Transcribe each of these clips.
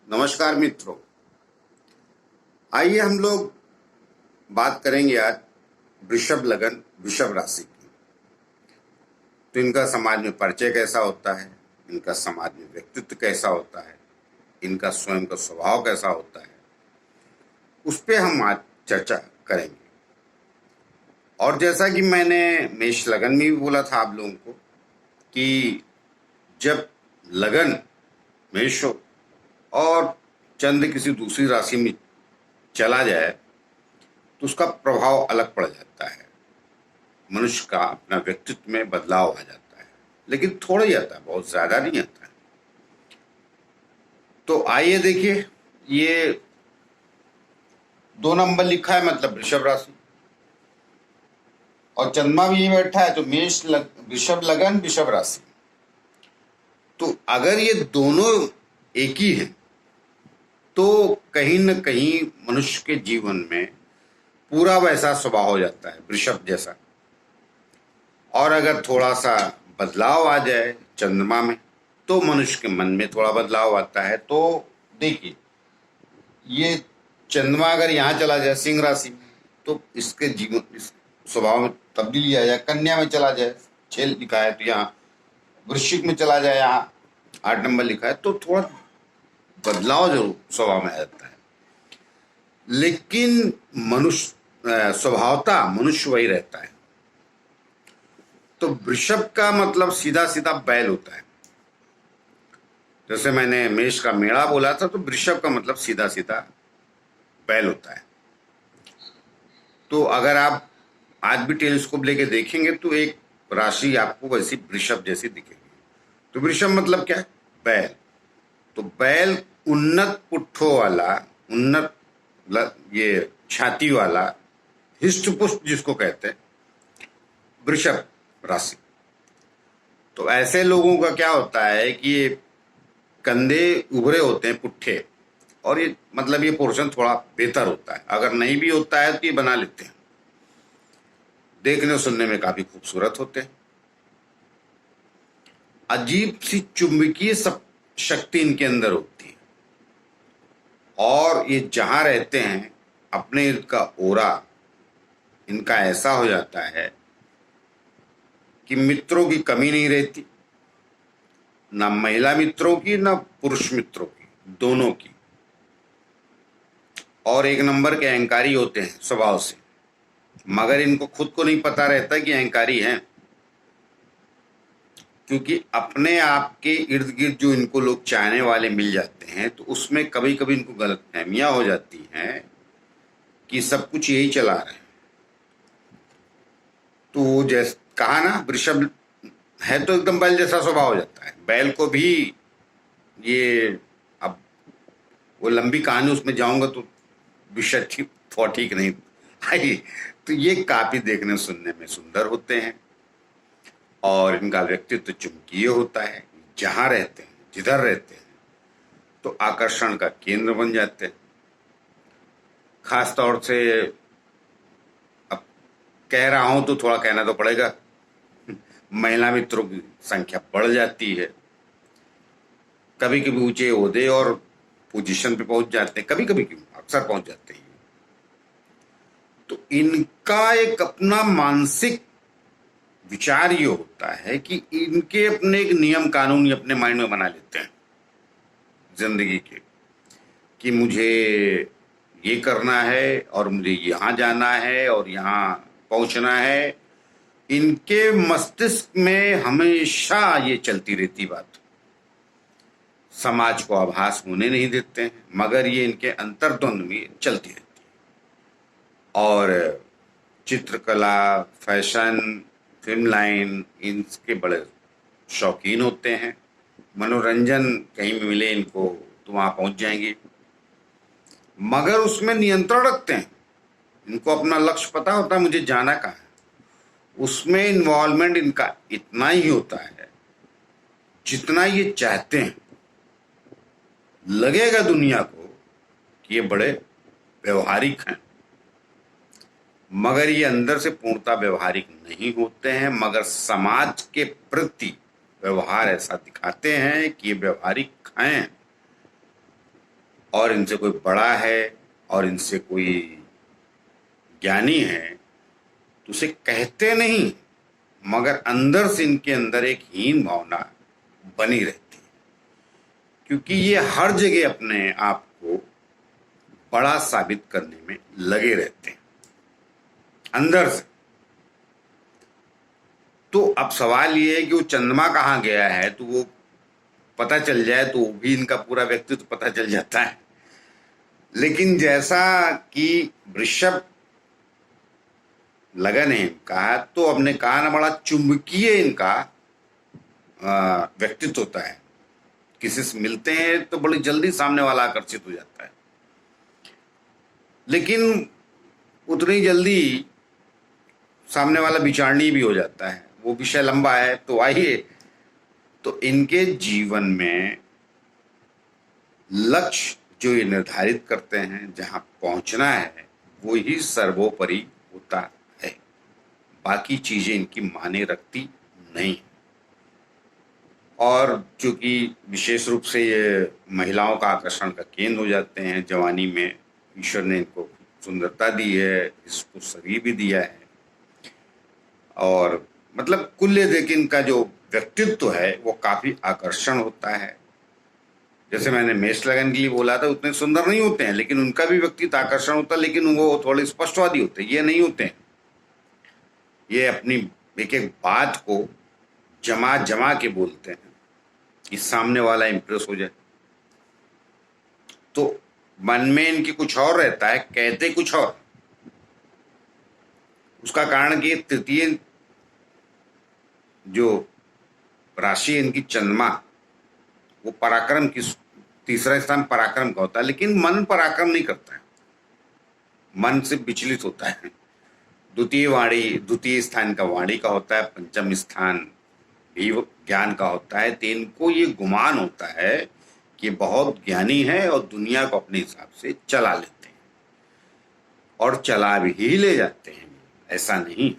नमस्कार मित्रों। आइए हम लोग बात करेंगे आज वृषभ लगन वृषभ राशि की। तो इनका समाज में परिचय कैसा होता है, इनका समाज में व्यक्तित्व कैसा होता है, इनका स्वयं का स्वभाव कैसा होता है, उस पे हम आज चर्चा करेंगे। और जैसा कि मैंने मेष लगन में भी बोला था आप लोगों को कि जब लगन मेष हो और चंद्र किसी दूसरी राशि में चला जाए तो उसका प्रभाव अलग पड़ जाता है। मनुष्य का अपना व्यक्तित्व में बदलाव आ जाता है, लेकिन थोड़ा ही आता है, बहुत ज्यादा नहीं आता है। तो आइए देखिए, ये 2 नंबर लिखा है मतलब वृषभ राशि, और चंद्रमा भी यही बैठा है तो वृषभ लगन वृषभ राशि। तो अगर ये दोनों एक ही हैं तो कहीं न कहीं मनुष्य के जीवन में पूरा वैसा स्वभाव हो जाता है वृषभ जैसा। और अगर थोड़ा सा बदलाव आ जाए चंद्रमा में तो मनुष्य के मन में थोड़ा बदलाव आता है। तो देखिए, ये चंद्रमा अगर यहाँ चला जाए सिंह राशि में तो इसके जीवन इस स्वभाव में तब्दीली आ जाए। कन्या में चला जाए, 6 लिखा है, तो यहाँ वृश्चिक में चला जाए, यहाँ 8 नंबर लिखा है, तो थोड़ा बदलाव जरूर स्वभाव में आ जाता है। लेकिन मनुष्य स्वभावता मनुष्य वही रहता है। तो वृषभ का मतलब सीधा सीधा बैल होता है। जैसे मैंने मेष का मेढ़ा बोला था, तो वृषभ का मतलब सीधा सीधा बैल होता है। तो अगर आप आज भी टेलीस्कोप लेके देखेंगे तो एक राशि आपको वैसी वृषभ जैसी दिखेगी। तो वृषभ मतलब क्या है? बैल। तो बैल उन्नत पुट्ठों वाला, उन्नत ये छाती वाला, हिष्ट पुष्ट जिसको कहते हैं, वृषभ राशि। तो ऐसे लोगों का क्या होता है कि ये कंधे उभरे होते हैं, पुट्ठे, और ये मतलब ये पोर्शन थोड़ा बेहतर होता है। अगर नहीं भी होता है तो ये बना लेते हैं। देखने सुनने में काफी खूबसूरत होते हैं। अजीब सी चुंबकीय शक्ति इनके अंदर होती है, और ये जहां रहते हैं अपने इर्द का ओरा इनका ऐसा हो जाता है कि मित्रों की कमी नहीं रहती, ना महिला मित्रों की ना पुरुष मित्रों की, दोनों की। और 1 नंबर के अहंकारी होते हैं स्वभाव से, मगर इनको खुद को नहीं पता रहता कि अहंकारी हैं, क्योंकि अपने आप के इर्द गिर्द जो इनको लोग चाहने वाले मिल जाते हैं तो उसमें कभी कभी इनको गलतफहमियां हो जाती हैं कि सब कुछ यही चला रहे हैं। तो जैसे कहा ना, वृषभ है तो एकदम बैल जैसा स्वभाव हो जाता है। बैल को भी ये, अब वो लंबी कहानी उसमें जाऊंगा तो विषय ठीक नहीं आई। तो ये काफी देखने सुनने में सुंदर होते हैं, और इनका व्यक्तित्व चुंबकीय होता है। जहां रहते हैं, जिधर रहते हैं, तो आकर्षण का केंद्र बन जाते हैं। खास तौर से अब कह रहा हूं तो थोड़ा कहना तो पड़ेगा, महिला मित्रों की संख्या बढ़ जाती है। कभी कभी ऊंचे ओहदे और पोजीशन पे पहुंच जाते हैं, कभी कभी क्यों, अक्सर पहुंच जाते हैं। तो इनका एक अपना मानसिक विचार ये होता है कि इनके अपने एक नियम कानून अपने माइंड में बना लेते हैं जिंदगी के, कि मुझे ये करना है और मुझे यहाँ जाना है और यहाँ पहुंचना है। इनके मस्तिष्क में हमेशा ये चलती रहती बात, समाज को आभास होने नहीं देते हैं, मगर ये इनके अंतर्द्वंद में चलती रहती है। और चित्रकला, फैशन, फिल्म लाइन, इनके बड़े शौकीन होते हैं। मनोरंजन कहीं भी मिले इनको तो वहां पहुंच जाएंगे, मगर उसमें नियंत्रण रखते हैं। इनको अपना लक्ष्य पता होता है, मुझे जाना कहाँ है। उसमें इन्वॉल्वमेंट इनका इतना ही होता है जितना ये चाहते हैं। लगेगा दुनिया को कि ये बड़े व्यवहारिक हैं, मगर ये अंदर से पूर्णतः व्यवहारिक नहीं होते हैं, मगर समाज के प्रति व्यवहार ऐसा दिखाते हैं कि ये व्यवहारिक हैं। और इनसे कोई बड़ा है और इनसे कोई ज्ञानी है तो उसे कहते नहीं, मगर अंदर से इनके अंदर एक हीन भावना बनी रहती है, क्योंकि ये हर जगह अपने आप को बड़ा साबित करने में लगे रहते हैं अंदर से। तो अब सवाल ये है कि वो चंद्रमा कहाँ गया है, तो वो पता चल जाए तो भी इनका पूरा व्यक्तित्व पता चल जाता है। लेकिन जैसा कि वृषभ लगन है इनका, तो हमने कहा ना, बड़ा चुंबकीय इनका व्यक्तित्व होता है। किसी से मिलते हैं तो बड़ी जल्दी सामने वाला आकर्षित हो जाता है, लेकिन उतनी जल्दी सामने वाला विचारणीय भी हो जाता है। वो विषय लंबा है, तो आइए, तो इनके जीवन में लक्ष्य जो ये निर्धारित करते हैं, जहां पहुंचना है, वो ही सर्वोपरि होता है। बाकी चीजें इनकी माने रखती नहीं। और चूंकि विशेष रूप से ये महिलाओं का आकर्षण का केंद्र हो जाते हैं जवानी में, ईश्वर ने इनको सुंदरता दी है, इसको शरीर भी दिया है, और मतलब कुल देख इनका जो व्यक्तित्व है वो काफी आकर्षण होता है। जैसे मैंने मेष लगन के लिए बोला था, उतने सुंदर नहीं होते हैं, लेकिन उनका भी व्यक्तित्व आकर्षण होता है, लेकिन वो थोड़े स्पष्टवादी होते हैं, ये नहीं होते हैं। ये अपनी एक एक बात को जमा जमा के बोलते हैं कि सामने वाला इंप्रेस हो जाए। तो मन में इनकी कुछ और रहता है, कहते कुछ और। उसका कारण कि तृतीय जो राशि इनकी चंद्रमा, वो पराक्रम की, तीसरा स्थान पराक्रम का होता है, लेकिन मन पराक्रम नहीं करता है, मन से विचलित होता है। द्वितीय स्थान का वाणी का होता है, पंचम स्थान भी ज्ञान का होता है। तो इनको ये गुमान होता है कि बहुत ज्ञानी है और दुनिया को अपने हिसाब से चला लेते हैं, और चला भी ले जाते हैं। ऐसा नहीं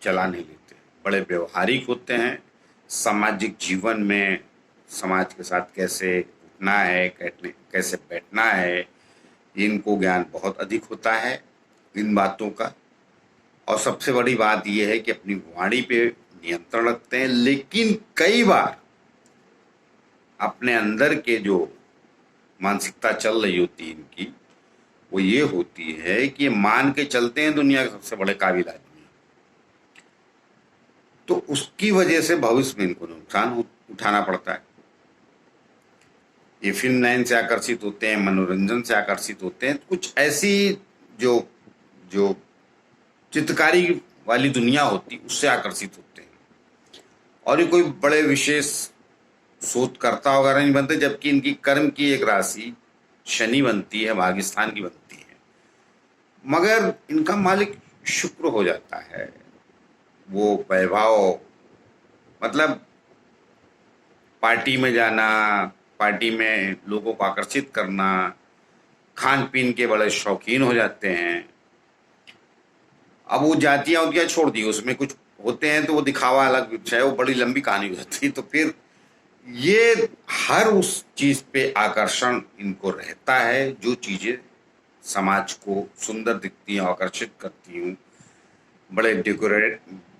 चला नहीं लेते, बड़े व्यवहारिक होते हैं। सामाजिक जीवन में समाज के साथ कैसे उठना है, कैसे बैठना है, इनको ज्ञान बहुत अधिक होता है इन बातों का। और सबसे बड़ी बात यह है कि अपनी वाणी पे नियंत्रण रखते हैं, लेकिन कई बार अपने अंदर के जो मानसिकता चल रही होती है इनकी, वो ये होती है कि ये मान के चलते हैं दुनिया के सबसे बड़े काबिल आदमी, तो उसकी वजह से भविष्य में इनको नुकसान उठाना पड़ता है। ये फिल्म लाइन से आकर्षित होते हैं, मनोरंजन से आकर्षित होते हैं, कुछ ऐसी जो जो चित्रकारी वाली दुनिया होती उससे आकर्षित होते हैं, और ये कोई बड़े विशेष शोधकर्ता वगैरह नहीं बनते। जबकि इनकी कर्म की एक राशि शनि बनती है, भाग्यस्थान की बनती है, मगर इनका मालिक शुक्र हो जाता है। वो वैभव, मतलब पार्टी में जाना, पार्टी में लोगों को आकर्षित करना, खान पीन के बड़े शौकीन हो जाते हैं। अब वो जातियां उतियां छोड़ दी, उसमें कुछ होते हैं तो वो दिखावा अलग, चाहे वो बड़ी लंबी कहानी हो जाती है। तो फिर ये हर उस चीज पे आकर्षण इनको रहता है जो चीजें समाज को सुंदर दिखती हैं, आकर्षित करती हूँ। बड़े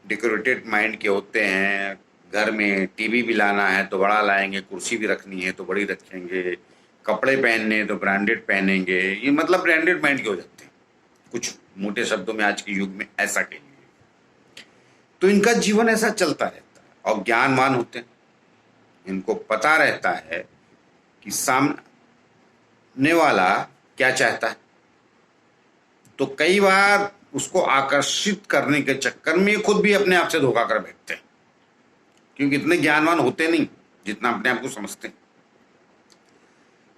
डेकोरेटेड माइंड के होते हैं। घर में टीवी भी लाना है तो बड़ा लाएंगे, कुर्सी भी रखनी है तो बड़ी रखेंगे, कपड़े पहनने तो ब्रांडेड पहनेंगे। ये मतलब ब्रांडेड माइंड के हो जाते हैं, कुछ मोटे शब्दों में आज के युग में ऐसा कहेंगे। तो इनका जीवन ऐसा चलता रहता है, और ज्ञानवान होते हैं। इनको पता रहता है कि सामने वाला क्या चाहता है, तो कई बार उसको आकर्षित करने के चक्कर में खुद भी अपने आप से धोखा कर बैठते हैं, क्योंकि इतने ज्ञानवान होते नहीं जितना अपने आप को समझते हैं।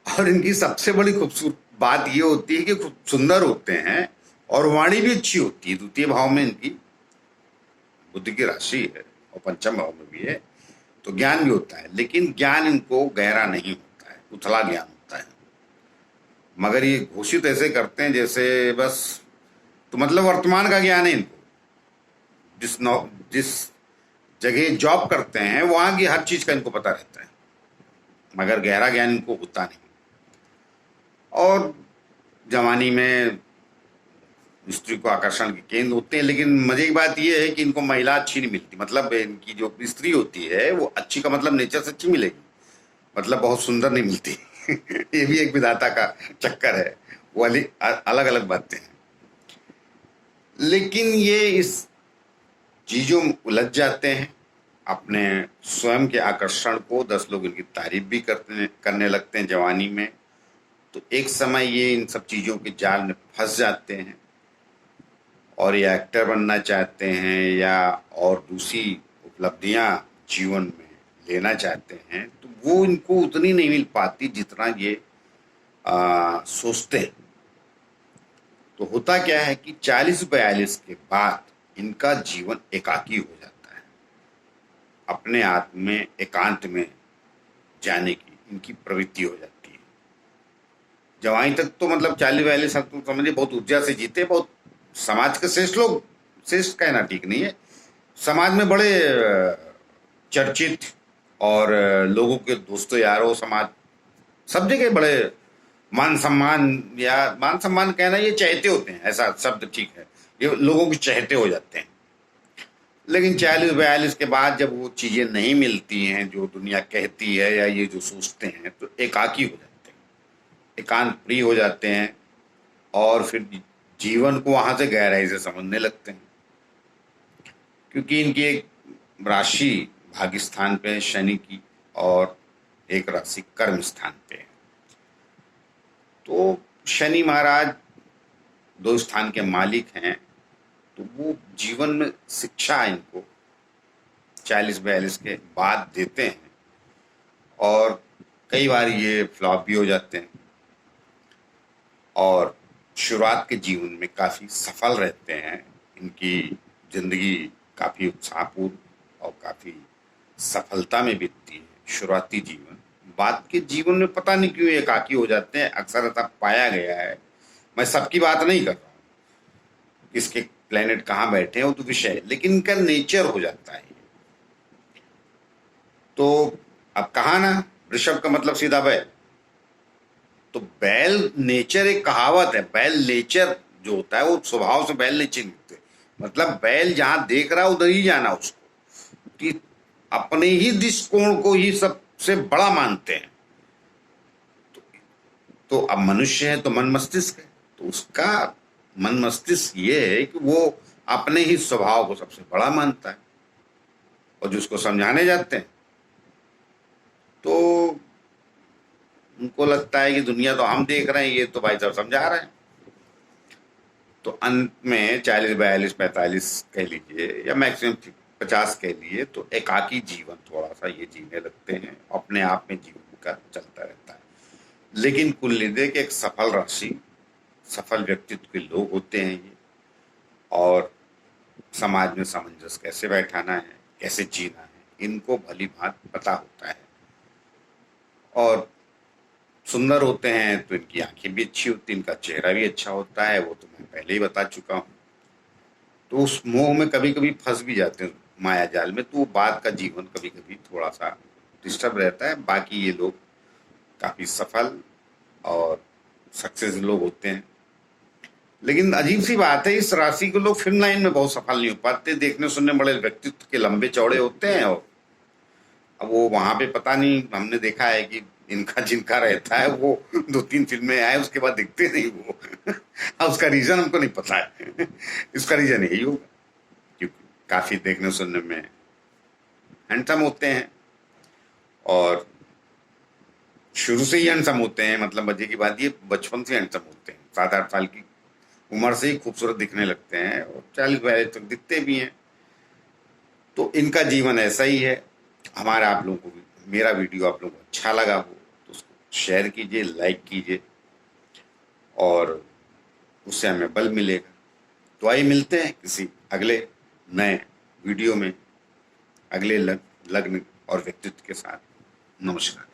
और इनकी सबसे बड़ी खूबसूरत बात ये होती है कि खूब सुंदर होते हैं, और वाणी भी अच्छी होती है। द्वितीय भाव में इनकी बुद्धि की राशि है, और पंचम भाव में भी है, तो ज्ञान भी होता है। लेकिन ज्ञान इनको गहरा नहीं होता है, उथला ज्ञान होता है। मगर ये घोषित ऐसे करते हैं जैसे बस, तो मतलब वर्तमान का ज्ञान है इनको। जिस जगह जॉब करते हैं वहां की हर चीज का इनको पता रहता है, मगर गहरा ज्ञान इनको होता नहीं। और जवानी में स्त्री को आकर्षण के केंद्र होते हैं। लेकिन मजे की बात यह है कि इनको महिला अच्छी नहीं मिलती, मतलब इनकी जो स्त्री होती है वो अच्छी का मतलब नेचर से अच्छी मिलेगी, मतलब बहुत सुंदर नहीं मिलती। ये भी एक विधाता का चक्कर है, वो अलग अलग बातें हैं। लेकिन ये इस चीजों में उलझ जाते हैं, अपने स्वयं के आकर्षण को 10 लोग इनकी तारीफ भी करने लगते हैं जवानी में। तो एक समय ये इन सब चीजों के जाल में फंस जाते हैं और ये एक्टर बनना चाहते हैं या और दूसरी उपलब्धियां जीवन में लेना चाहते हैं, तो वो इनको उतनी नहीं मिल पाती जितना ये सोचते हैं। तो होता क्या है कि 40-42 के बाद इनका जीवन एकाकी हो जाता है, अपने आत्म में एकांत में जाने की इनकी प्रवृत्ति हो जाती है। जवानी तक तो मतलब 40-42 तक तो समझिए बहुत ऊर्जा से जीते, बहुत समाज के श्रेष्ठ लोग, श्रेष्ठ कहना ठीक नहीं है, समाज में बड़े चर्चित और लोगों के दोस्तों यारों, समाज सब जगह बड़े मान सम्मान कहना ये चहेते होते हैं, ऐसा शब्द ठीक है, ये लोगों के चहेते हो जाते हैं। लेकिन 40-42 के बाद जब वो चीजें नहीं मिलती हैं जो दुनिया कहती है या ये जो सोचते हैं, तो एकाकी हो जाते हैं, एकांत प्रिय हो जाते हैं और फिर जीवन को वहां से गहराई से समझने लगते हैं। क्योंकि इनकी एक राशि भाग्य स्थान पे है शनि की और एक राशि कर्म स्थान पे है। तो शनि महाराज 2 स्थान के मालिक हैं, तो वो जीवन में शिक्षा इनको 40-42 के बाद देते हैं और कई बार ये फ्लॉप भी हो जाते हैं और शुरुआत के जीवन में काफी सफल रहते हैं। इनकी जिंदगी काफी उत्साहपूर्ण और काफी सफलता में बीतती है शुरुआती जीवन। बाद के जीवन में पता नहीं क्यों एकाकी हो जाते हैं, अक्सर ऐसा पाया गया है। मैं सबकी बात नहीं कर रहा हूँ, किसके प्लेनेट कहाँ बैठे हैं वो तो विषय है, लेकिन इनका नेचर हो जाता है। तो अब कहा ना, वृषभ का मतलब सीधा बैल, तो बैल नेचर एक कहावत है, बैल नेचर जो होता है वो स्वभाव से बैल नहीं चिन्हते, मतलब बैल जहां देख रहा है उधर ही जाना उसको, कि अपने ही दृष्टिकोण को ही सबसे बड़ा मानते हैं। तो अब मनुष्य है तो मन मस्तिष्क है, तो उसका मन मस्तिष्क ये है कि वो अपने ही स्वभाव को सबसे बड़ा मानता है और जो उसको समझाने जाते हैं तो उनको लगता है कि दुनिया तो हम देख रहे हैं, ये तो भाई साहब समझा रहे हैं। तो अंत में 40-42-45 कह लीजिए या मैक्सिमम 50 कह लिए, तो एकाकी जीवन थोड़ा सा ये जीने लगते हैं, अपने आप में जीवन का चलता रहता है। लेकिन कुल मिलाकर के एक सफल राशि, सफल व्यक्तित्व के लोग होते हैं ये, और समाज में सामंजस्य कैसे बैठाना है, कैसे जीना है, इनको भली भांत पता होता है। और सुंदर होते हैं तो इनकी आंखें भी अच्छी होती, इनका चेहरा भी अच्छा होता है, वो तो मैं पहले ही बता चुका हूँ। तो उस मोह में कभी कभी फंस भी जाते हैं, माया जाल में, तो बाद का जीवन कभी कभी थोड़ा सा डिस्टर्ब रहता है। बाकी ये लोग काफी सफल और सक्सेस लोग होते हैं। लेकिन अजीब सी बात है, इस राशि के लोग फिल्म लाइन में बहुत सफल नहीं हो पाते। देखने सुनने बड़े व्यक्तित्व के लंबे चौड़े होते हैं और अब वो वहां पे पता नहीं, हमने देखा है कि इनका जिनका रहता है वो 2-3 फिल्में आए उसके बाद दिखते नहीं वो। अब उसका रीजन हमको नहीं पता है। इसका रीजन यही होगा क्योंकि काफी देखने सुनने में हैंडसम होते हैं और शुरू से ही हैंडसम होते हैं। मतलब मजे की बात ये, बचपन से हैंडसम होते हैं, 7-8 साल की उम्र से ही खूबसूरत दिखने लगते हैं और 40-42 तक दिखते भी हैं। तो इनका जीवन ऐसा ही है। हमारा आप लोगों को, मेरा वीडियो आप लोगों को अच्छा लगा हो तो उसको शेयर कीजिए, लाइक कीजिए और उससे हमें बल मिलेगा। तो आइए मिलते हैं किसी अगले नए वीडियो में, अगले लग्न और व्यक्तित्व के साथ। नमस्कार।